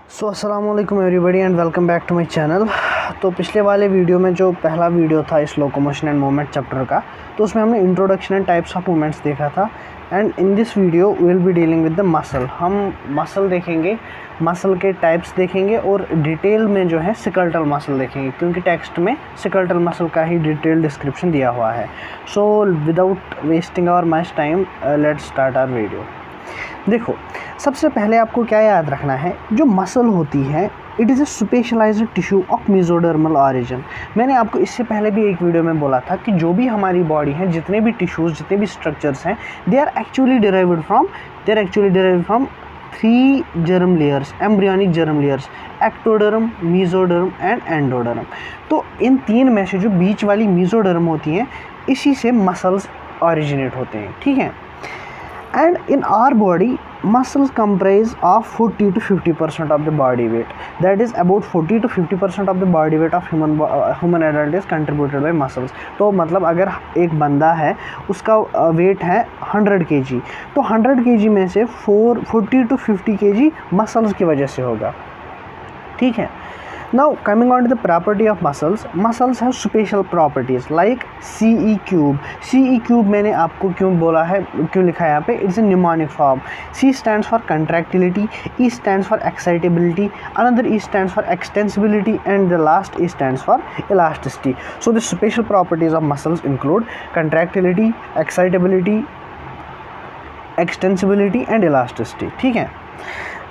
अस्सलाम वालेकुम everybody and welcome back to my channel. तो पिछले वाले वीडियो में जो पहला वीडियो था इस लोकोमोशन एंड मूवमेंट चैप्टर का, तो उसमें हमने introduction and types of movements देखा था। And in this video we will be dealing with the muscle. हम मसल देखेंगे, मसल के टाइप्स देखेंगे और डिटेल में जो है सिकल्टल मसल देखेंगे, क्योंकि टेक्स्ट में सिकल्टल मसल का ही डिटेल डिस्क्रिप्शन दिया हुआ है। So without wasting our much time let's start our video. देखो, सबसे पहले आपको क्या याद रखना है, जो मसल होती है it is a specialised tissue of mesodermal origin. मैंने आपको इससे पहले भी एक वीडियो में बोला था कि जो भी हमारी बॉडी है, जितने भी टिश्यूज़, जितने भी स्ट्रक्चर्स हैं, they are actually derived from 3 germ layers, embryonic germ layers, ectoderm, mesoderm and endoderm. तो इन 3 में से जो बीच वाली मेसोडर्म होती हैं, इसी से मसल्स ओरिजिनेट होते हैं, ठीक है। And in our body, muscles comprise of 40 to 50% of the body weight. That is about 40 to 50% of the body weight of human adult is contributed by muscles. तो मतलब अगर एक बंदा है, उसका वेट है 100 kg, तो 100 kg में से 40 to 50 kg मसल्स की वजह से होगा, ठीक है। Now coming on to the property of muscles have special properties like CE cube. CE cube मैंने आपको क्यों बोला है, क्यों लिखा है यहाँ पे, it's a mnemonic form. C stands for contractility, E stands for excitability, another E stands for extensibility, and the last E stands for elasticity. So the special properties of muscles include contractility, excitability, extensibility and elasticity, ठीक है।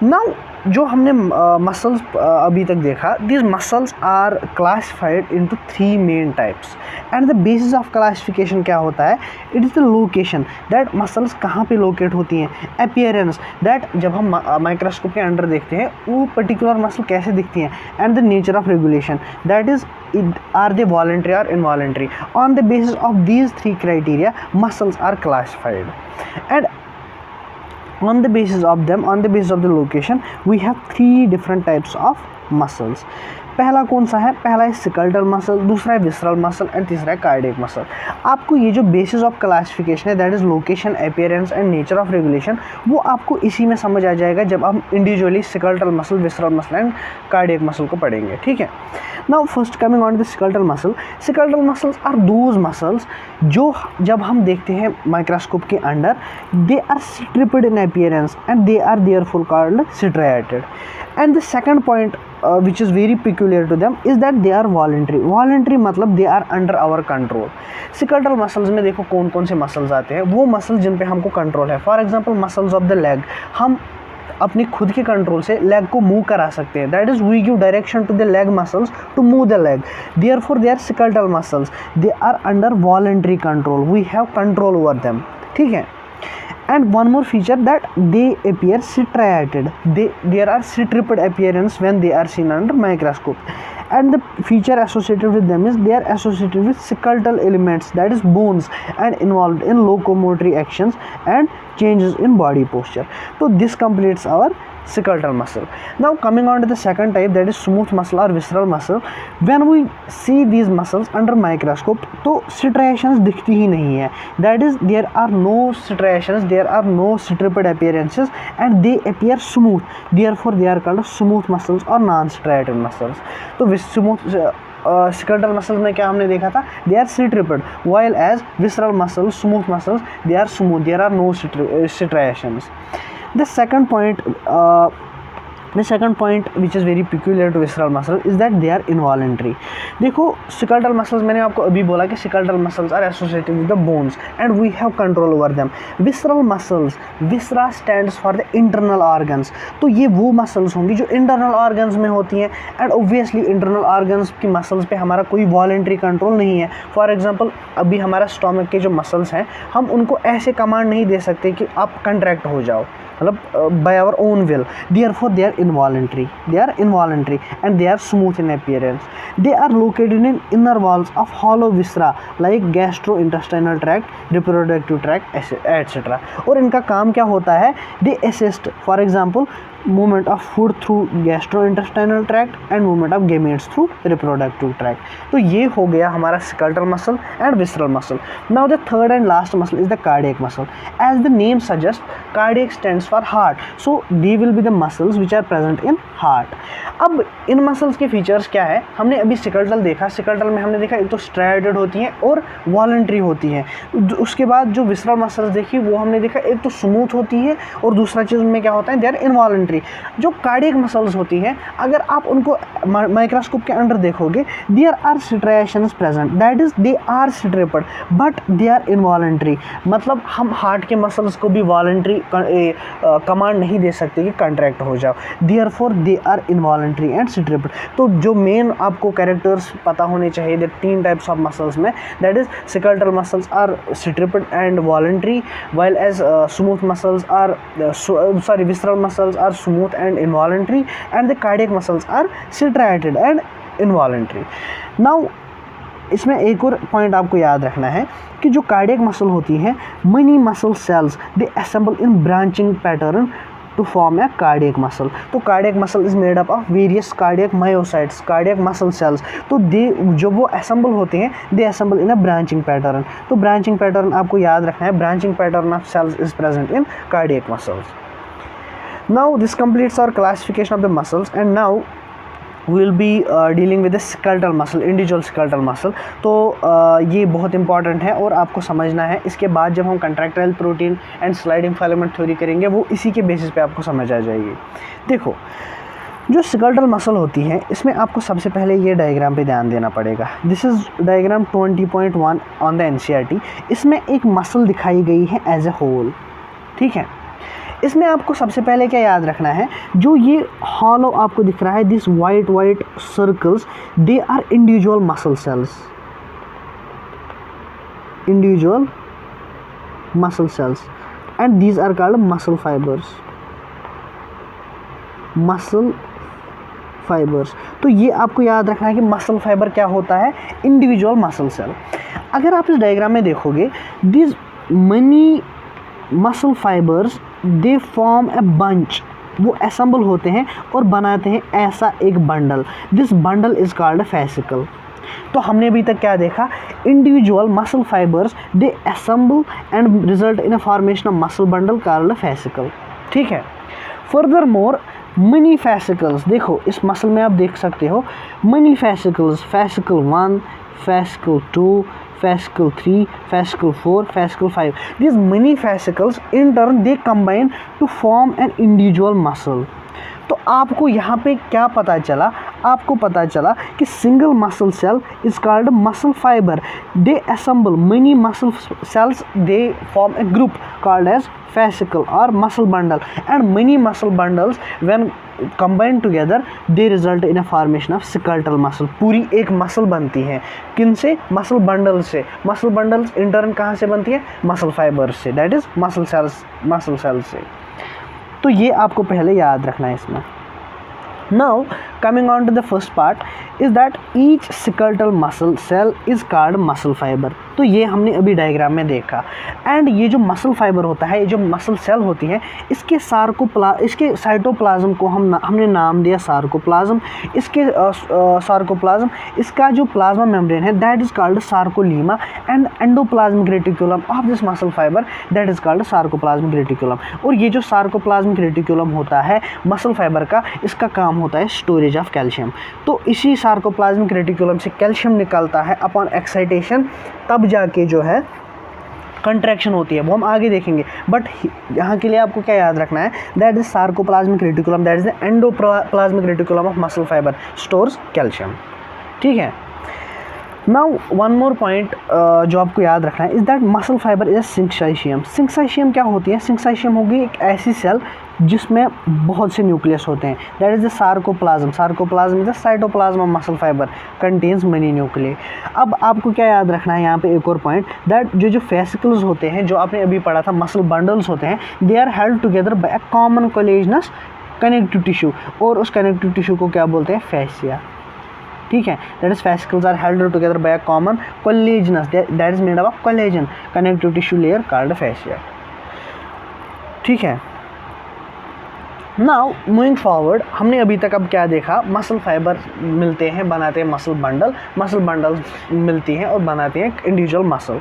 Now जो हमने muscles अभी तक देखा, this muscles are classified into 3 main types and the basis of classification क्या होता है, it is the location, that muscles कहाँ पे लोकेट होती हैं, अपीयरेंस, दैट जब हम माइक्रोस्कोप के अंडर देखते हैं वो पर्टिकुलर मसल कैसे दिखती हैं, and the nature of regulation, that is are they voluntary और involuntary. On the basis of these 3 criteria muscles are classified and on the basis of the location, we have 3 different types of muscles. पहला कौन सा है, पहला है सिकल्टल muscle, दूसरा है visceral muscle and तीसरा है कार्डियक मसल। आपको ये जो बेसिस ऑफ क्लासिफिकेशन है, that is location, appearance and nature of regulation, वो आपको इसी में समझ आ जाएगा जब हम individually skeletal muscle, visceral muscle and cardiac muscle को पढ़ेंगे, ठीक है। Now first coming on the skeletal muscles are those muscles जो जब हम देखते हैं माइक्रोस्कोप के under, they are striped in appearance and they are therefore called striated. And the second point which is very peculiar to them is that they are voluntary मतलब they are under our control. Skeletal muscles में देखो कौन कौन से muscles आते हैं, वो muscles जिन पे हमको कंट्रोल है। For example muscles of the leg, हम अपनी खुद के कंट्रोल से लेग को मूव करा सकते हैं, that is we give direction to the leg muscles to move the leg, therefore they are skeletal muscles, they are under voluntary control, we have control over them, ठीक है। And one more feature that they appear striated, there are stripped appearance when they are seen under microscope, and the feature associated with them is they are associated with skeletal elements, that is bones, and involved in locomotory actions and changes in body posture. So this completes our skeletal muscle. Now coming on to the second type, that is smooth muscle or visceral muscle. When we see these muscles under microscope, तो striations दिखती ही नहीं है, that is there are no striations, there are no stripped appearances and they appear smooth, therefore they are called smooth muscles or non-striated muscles. तो smooth skeletal muscles में क्या हमने देखा था, they are stripped, while as visceral muscles, smooth muscles, they are smooth, there are no striations. The second point which is very peculiar to visceral muscle is that they are involuntary. देखो skeletal muscles मैंने आपको अभी बोला कि skeletal muscles are associated with the bones and we have control over them. Visceral muscles, viscera stands for the internal organs, तो ये वो muscles होंगी जो internal organs में होती हैं and obviously internal organs की muscles पे हमारा कोई voluntary control नहीं है। For example अभी हमारा stomach के जो muscles हैं, हम उनको ऐसे command नहीं दे सकते कि आप contract हो जाओ, मतलब by our own will, therefore they are involuntary and they are smooth in appearance. They are located in inner walls of hollow viscera like gastrointestinal tract, reproductive tract, etc. और इनका काम क्या होता है, they assist, for example movement of food through gastrointestinal tract and movement of gametes through reproductive tract. तो ये हो गया हमारा skeletal muscle and visceral muscle. Now the third and last muscle is the cardiac muscle. As the name suggests, cardiac stands for heart, so they will be the muscles which are present in heart. अब इन muscles के features क्या है, हमने अभी सिकल्टल देखा, सिकल्टल में हमने देखा एक तो स्ट्राइडेड होती हैं और वॉलंटरी होती हैं. उसके बाद जो विसरल मसल्स देखी वो हमने देखा एक तो स्मूथ होती है और दूसरा चीज़ उनमें क्या होता है, दे आर इनवॉलंटरी. जो कार्डियक मसल्स होती हैं अगर आप उनको माइक्रोस्कोप के अंडर देखोगे, there are striations present, that is they are striped but they are involuntary. मतलब हम हार्ट के मसल्स को भी वॉलंटरी कमांड नहीं दे सकते कि कंट्रैक्ट हो जाओ, therefore they are involuntary and striped. तो जो मेन आपको कैरेक्टर्स पता होने चाहिए द 3 टाइप्स ऑफ मसल्स में, that is skeletal muscles are striped and voluntary, while as smooth muscles are visceral muscles are smooth and involuntary, and the cardiac muscles are striated and involuntary. Now इसमें एक और point आपको याद रखना है कि जो कार्डियक मसल होती हैं, many muscle cells they assemble in branching pattern to form a cardiac muscle. तो cardiac muscle is made up of various cardiac myocytes, cardiac muscle cells. तो जो वो assemble होते हैं, they assemble in a branching pattern. तो branching pattern आपको याद रखना है, branching pattern of cells is present in cardiac muscles. Now this completes our classification of the muscles, and now we will be dealing with the skeletal muscle, individual skeletal muscle. तो ये बहुत important है और आपको समझना है. इसके बाद जब हम contractile protein and sliding filament theory करेंगे वो इसी के बेसिस पे आपको समझ आ जाएगी. देखो जो स्केलेटल मसल होती है इसमें आपको सबसे पहले ये डायग्राम पे ध्यान देना पड़ेगा. This is diagram 20.1 on the NCERT. इसमें एक मसल दिखाई गई है एज ए होल, ठीक है. इसमें आपको सबसे पहले क्या याद रखना है, जो ये हॉलो आपको दिख रहा है, this white circles, they are individual muscle cells, individual muscle cells, and these are called muscle fibres, muscle fibres. तो ये आपको याद रखना है कि मसल फाइबर क्या होता है, इंडिविजुअल मसल सेल. अगर आप इस डायग्राम में देखोगे, this money muscle fibres they form a bunch, वो असेंबल होते हैं और बनाते हैं ऐसा एक bundle. This bundle is called fascicle. तो हमने अभी तक क्या देखा, individual muscle fibres they assemble and result in a formation of muscle bundle called fascicle, ठीक है. फर्दर मोर मनी फैसिकल्स, देखो इस मसल में आप देख सकते हो money fascicles, fascicle 1, fascicle 2, fascicle 3, fascicle 4, fascicle 5. These many fascicles in turn they combine to form an individual muscle. तो आपको यहाँ पे क्या पता चला, आपको पता चला कि single muscle cell is called muscle fibre. They assemble many muscle cells, they form a group called as fascicle or muscle bundle, and many muscle bundles when combined together they result in a formation of skeletal muscle. पूरी एक muscle बनती है, किन से, muscle bundle से. Muscle bundles in turn कहाँ से बनती है, मसल फाइबर्स से, दैट इज मसल सेल्स से. तो ये आपको पहले याद रखना है इसमें. Now coming on to the first part is that each skeletal muscle cell is called muscle fiber. तो ये हमने अभी डायग्राम में देखा. एंड ये जो मसल फाइबर होता है, ये जो मसल सेल होती है, इसके इसके साइटोप्लाज्म को हमने नाम दिया सार्कोप्लाज्म. इसके सार्कोप्लाज्म, इसका जो प्लाज्मा मेम्ब्रेन है that is called सार्कोलीमा, and endoplasmic reticulum of this muscle fibre that is called sarcoplasmic reticulum. और ये जो सार्कोप्लाज्मिक रेटिकुलम होता है मसल फाइबर का, इसका काम होता है स्टोरेज ऑफ कैल्शियम. तो इसी सार्कोप्लाज्मिक रेटिकुलम से कैल्शियम निकलता है अपॉन एक्साइटेशन, तब जाके जो है कंट्रैक्शन होती है, वो हम आगे देखेंगे. बट यहाँ के लिए आपको क्या याद रखना है, that is sarcoplasmic reticulum, that is the endoplasmic reticulum of muscle fibre stores calcium, ठीक है. नाउ वन मोर पॉइंट जो आपको याद रखना है is that muscle fibre is syncytium. Syncytium क्या होती है, सिंक्साइशियम होगी एक ऐसी सेल जिसमें बहुत से न्यूक्लियस होते हैं, that is the sarcoplasm. Sarcoplasm is the cytoplasm of muscle fibre contains many nucleus. अब आपको क्या याद रखना है यहाँ पे एक और पॉइंट, दैट जो फेसिकल्स होते हैं, जो आपने अभी पढ़ा था मसल बंडल्स होते हैं, they are held together by a common collagenous connective tissue, और उस कनेक्टिव टिश्यू को क्या बोलते हैं, फैसिया, ठीक है. That is fascicles are held together by a common collagenous, that is made up of collagen connective tissue layer called fascia, ठीक है. नाउ मूविंग फॉरवर्ड, हमने अभी तक अब क्या देखा, मसल फाइबर मिलते हैं, बनाते हैं मसल बंडल मिलती हैं और बनाते हैं इंडिविजुअल मसल।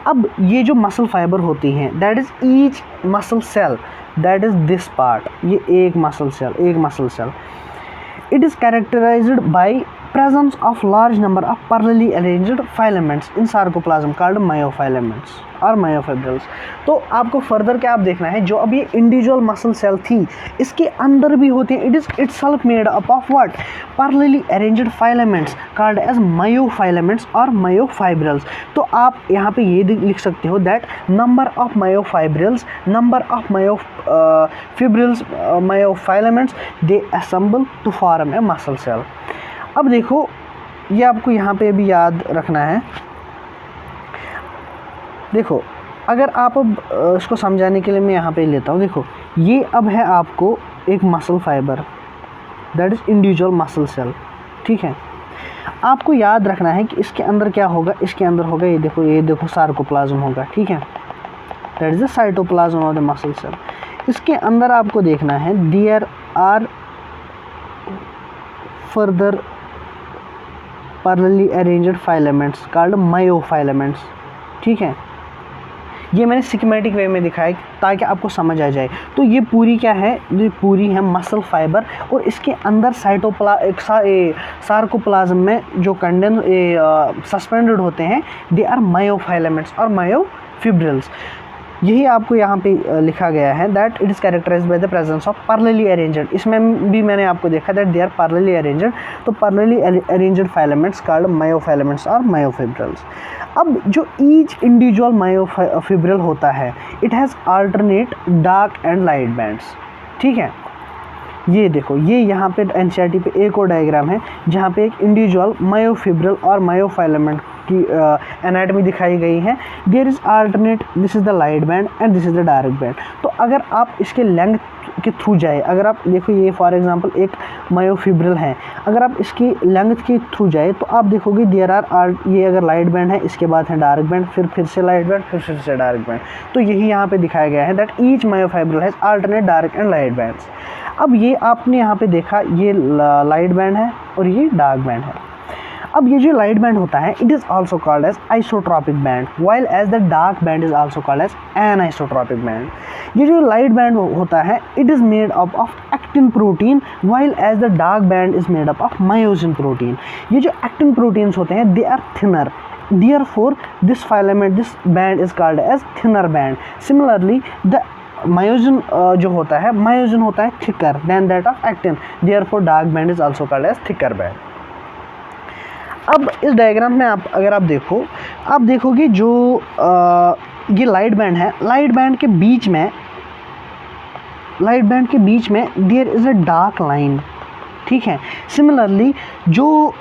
अब ये जो मसल फाइबर होती हैं, that is each muscle cell, that is this part, ये एक muscle cell, it is characterised by presence of large number of parallelly arranged filaments in sarcoplasm called myofilaments और myofibrils। तो आपको फर्दर क्या आप देखना है, जो अब ये इंडिविजुअल मसल सेल थी इसके अंदर भी होती है, it is itself made up of what, parallelly arranged filaments called as myofilaments और myofibrils। तो आप यहाँ पे ये लिख सकते हो that number of myofibrils, number of myofibrils, myofilaments, they assemble to form a muscle cell। अब देखो, ये आपको यहाँ पे भी याद रखना है। देखो, अगर आप अब इसको समझाने के लिए मैं यहाँ पे लेता हूँ, देखो ये अब है आपको एक muscle fibre, that is individual muscle cell, ठीक है। आपको याद रखना है कि इसके अंदर क्या होगा, इसके अंदर होगा ये देखो सार्कोप्लाज्म होगा, ठीक है, that is the cytoplasm of the muscle cell. इसके अंदर आपको देखना है there are further parallelly arranged filaments called myofilaments, ठीक है। ये मैंने सिस्टेमेटिक वे में दिखाया ताकि आपको समझ आ जाए। तो ये पूरी क्या है, ये पूरी है मसल फाइबर और इसके अंदर सार्कोप्लाज्म में जो सस्पेंडेड होते हैं दे आर मायोफाइलेमेंट्स और मायोफिब्रिल्स। यही आपको यहाँ पे लिखा गया है that it is characterised by the presence of parallelly arranged. इसमें भी मैंने आपको देखा that they are parallelly arranged. तो parallelly arranged filaments called myofilaments और मायोफिब्रिल्स। अब जो ईच इंडिविजुअल मायोफिब्रिल होता है it has alternate dark and light bands, ठीक है। ये देखो, ये यहाँ पे एनसीईआरटी पे एक और डायग्राम है जहाँ पे एक इंडिविजुअल मायोफिब्रिल और मायोफाइलेमेंट की एनाटॉमी दिखाई गई है। There is alternate, this is the light band and this is the dark band. तो अगर आप इसके लेंथ के थ्रू जाए, अगर आप देखो ये फॉर एग्जांपल एक मायोफिब्रिल है, अगर आप इसकी लेंथ के थ्रू जाए तो आप देखोगे देयर आर, ये अगर लाइट बैंड है इसके बाद है डार्क बैंड, फिर से लाइट बैंड, फिर से डार्क बैंड। तो यही यहाँ पे दिखाया गया है that each myofibril has alternate dark and light bands. अब ये आपने यहाँ पे देखा, ये लाइट बैंड है और ये डार्क बैंड है। अब ये जो लाइट बैंड होता है it is also called as isotropic band, while as the dark band is also called as anisotropic band. ये जो लाइट बैंड होता है it is made up of actin protein, while as the dark band is made up of myosin protein. ये जो actin proteins होते हैं they are thinner, therefore this filament, this band is called as thinner band। Similarly the myosin जो होता है, myosin होता है thicker than that of actin, therefore dark band is also called as thicker band. अब इस diagram में अगर आप देखोगे जो ये लाइट बैंड है, लाइट बैंड के बीच में there is a dark line, ठीक है। सिमिलरली जो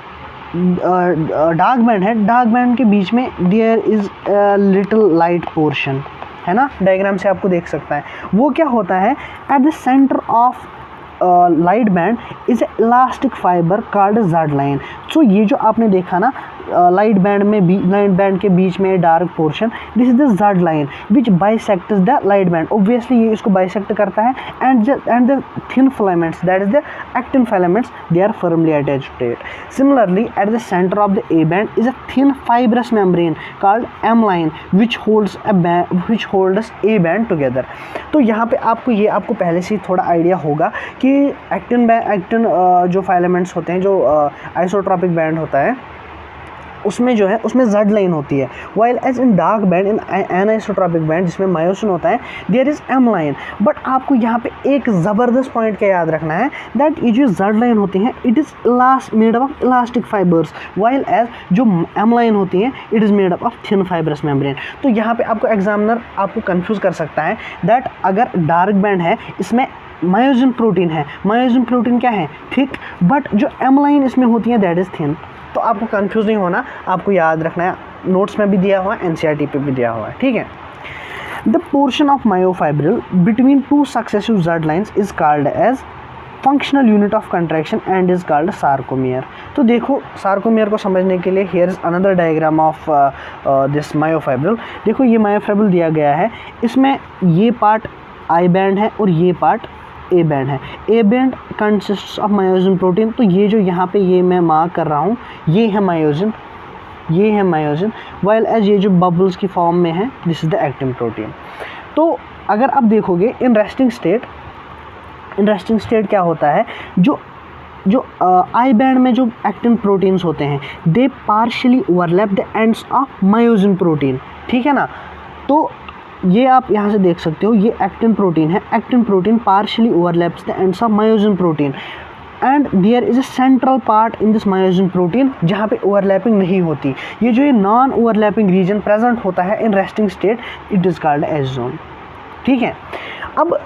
डार्क बैंड है, डार्क बैंड के बीच में there is a little light portion, है ना। डायग्राम से आपको देख सकता है वो क्या होता है, at the centre of light band is elastic fibre called Z line. So ये जो आपने देखा ना लाइट बैंड के बीच में dark portion, this is the Z line which bisects the light band. Obviously ये इसको बाइसेक्ट करता है and the thin filaments that is the actin filaments they are firmly attached to it. Similarly at the centre of the A band is a thin fibrous membrane called M line which holds A band together. तो यहाँ पे आपको पहले से ही थोड़ा idea होगा कि actin जो फाइलामेंट्स होते हैं, जो आइसोट्रॉपिक बैंड होता है उसमें जो है उसमें ज़ड लाइन होती है, while as in dark band, in anisotropic band जिसमें मायोसिन होता है there is M line. But आपको यहाँ पे एक ज़बरदस्त पॉइंट क्या याद रखना है दैट ये जो ज़ड लाइन होती हैं it is made up of elastic fibres, while as जो एम लाइन होती हैं it is made up of thin fibrous membrane. तो यहाँ पे आपको एग्जामिनर आपको कंफ्यूज कर सकता है दैट अगर डार्क बैंड है इसमें मायोसिन प्रोटीन है, मायोसिन प्रोटीन क्या है थिक, बट जो एम लाइन इसमें होती है दैट इज़ थिन। तो आपको कंफ्यूज नहीं होना, आपको याद रखना है, नोट्स में भी दिया हुआ है, एनसीईआरटी पे भी दिया हुआ है, ठीक है। The portion of myofibril between two successive Z lines is called as functional unit of contraction and is called sarcomere. तो देखो सार्कोमियर को समझने के लिए here is another diagram of this myofibril. देखो ये मायोफाइब्रिल दिया गया है, इसमें ये पार्ट आई बैंड है और ये पार्ट ए बैंड है। A band consists of myosin protein. तो ये जो यहाँ पे ये मैं मार्क कर रहा हूँ, ये है मायोसिन, ये है मायोसिन, वाइल एज ये जो बबल्स की फॉर्म में है, this is the actin protein. तो अगर आप देखोगे इन रेस्टिंग स्टेट क्या होता है, जो आई बैंड में जो एक्टिन प्रोटीन्स होते हैं, they partially overlap the ends of myosin protein, ठीक है ना। तो ये आप यहाँ से देख सकते हो, ये एक्टिन प्रोटीन है, actin protein partially overlaps the ends of myosin protein and there is a central part in this myosin protein जहाँ पे ओवरलैपिंग नहीं होती। ये जो ये नॉन ओवरलैपिंग रीजन प्रेजेंट होता है इन resting state, it is called as zone, ठीक है। अब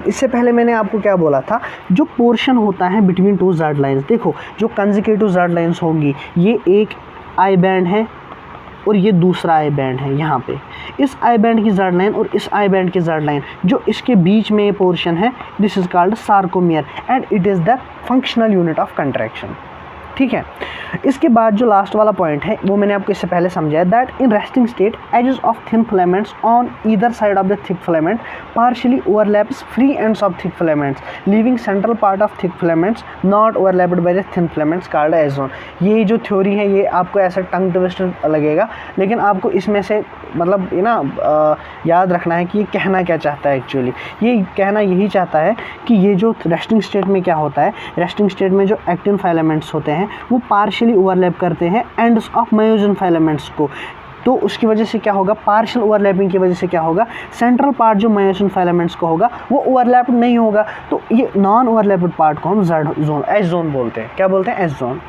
इससे पहले मैंने आपको क्या बोला था, जो पोर्शन होता है बिटवीन टू जेड लाइंस, देखो जो कंसेक्यूटिव जेड लाइंस होंगी, ये एक आई बैंड है और ये दूसरा आई बैंड है। यहाँ पे इस आई बैंड की जेड लाइन और इस आई बैंड की जेड लाइन, जो इसके बीच में ये पोर्शन है, this is called sarcomere and it is the functional unit of contraction, ठीक है। इसके बाद जो लास्ट वाला पॉइंट है वो मैंने आपको इससे पहले समझाया, that in resting state edges of thin filaments on either side of the thick filament partially overlaps free ends of thick filaments leaving central part of thick filaments not overlapped by the thin filaments called as S. ये जो theory है ये आपको ऐसा tongue twister लगेगा, लेकिन आपको इसमें से मतलब ये ना याद रखना है कि ये कहना क्या चाहता है। एक्चुअली ये कहना यही चाहता है कि ये जो रेस्टिंग स्टेट में क्या होता है, रेस्टिंग स्टेट में जो एक्टिन फिलामेंट्स होते हैं वो पार्शियली ओवरलैप करते हैं एंड्स ऑफ मायोसिन फिलामेंट्स को। तो उसकी वजह से क्या होगा, पार्शियल ओवरलैपिंग की वजह से क्या होगा, सेंट्रल पार्ट जो मायोसिन फिलामेंट्स का होगा वो ओवरलैप नहीं होगा। तो ये नॉन ओवरलैप्ड पार्ट को हम जेड जोन, एस जोन बोलते हैं। क्या बोलते हैं? S zone.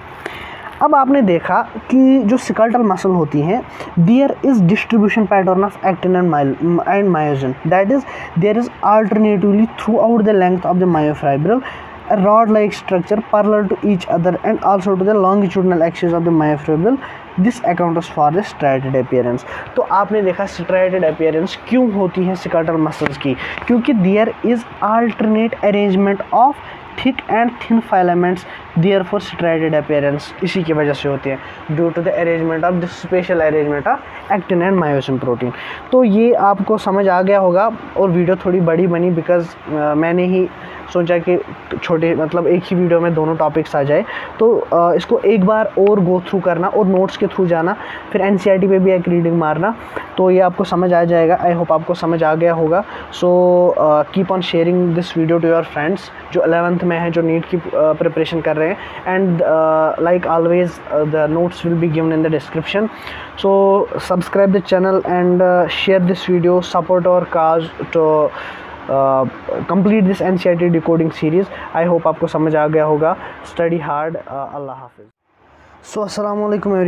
अब आपने देखा कि जो स्केलेटल मसल होती हैं, there is distribution pattern of actin and myosin, that is there is alternatively throughout the length of the myofibril a rod-like structure parallel to each other and also to the longitudinal axis of the myofibril. This accounts for the striated appearance. तो आपने देखा striated appearance क्यों होती है skeletal muscles की, क्योंकि there is alternate arrangement of thick and thin filaments, therefore striated appearance इसी की वजह से होती है, due to the arrangement of the special arrangement of actin and myosin protein। तो ये आपको समझ आ गया होगा और वीडियो थोड़ी बड़ी बनी बिकॉज मैंने ही सोचा कि छोटे मतलब एक ही वीडियो में दोनों टॉपिक्स आ जाए। तो इसको एक बार और गो थ्रू करना और नोट्स के थ्रू जाना, फिर एनसीईआरटी पे भी एक रीडिंग मारना, तो ये आपको समझ आ जाएगा। आई होप आपको समझ आ गया होगा। So keep on sharing this video to your friends जो 11th में है, जो नीट की प्रिपरेशन कर रहे हैं, and like always the notes will be given in the description. So subscribe the channel and share this video, support our cause to complete this NCERT decoding series। I hope आपको समझ आ गया होगा। Study hard। अल्लाह हाफिज़। So अस्सलाम वालेकुम everyone.